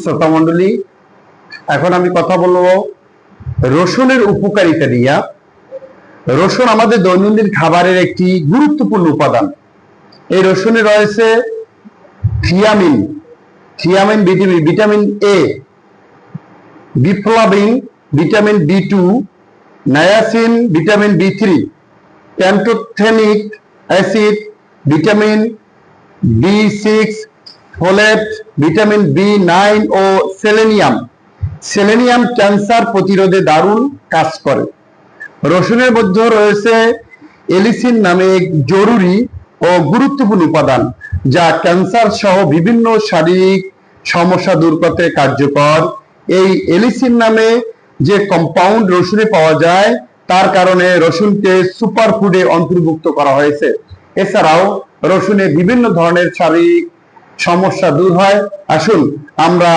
শ্রোতা মণ্ডলী, এখন আমি কথা বলবো রসুনের উপকারিতা নিয়ে। রসুন আমাদের দৈনন্দিন খাবারের একটি গুরুত্বপূর্ণ উপাদান। এই রসুনে রয়েছে থিয়ামিন, ভিটামিন এ, বিফ্লাভিন, ভিটামিন বি2, নায়াসিন, ভিটামিন বি3, প্যান্টোথেনিক অ্যাসিড, ভিটামিন বি6, ফোলেট, ভিটামিন বি9 ও সেলেনিয়াম ক্যান্সার প্রতিরোধে দারুণ কাজ করে। রসুনের মধ্যে রয়েছে এলিসিন নামে এক জরুরি ও গুরুত্বপূর্ণ উপাদান, যা ক্যান্সার সহ বিভিন্ন শারীরিক সমস্যা দূর করতে কার্যকর। এই এলিসিন নামে যে কম্পাউন্ড রসুনে পাওয়া যায়, তার কারণে রসুনকে সুপারফুডে অন্তর্ভুক্ত করা হয়েছে। এছাড়াও রসুনে বিভিন্ন ধরনের শারীরিক সমস্যা দূর হয়। আসুন আমরা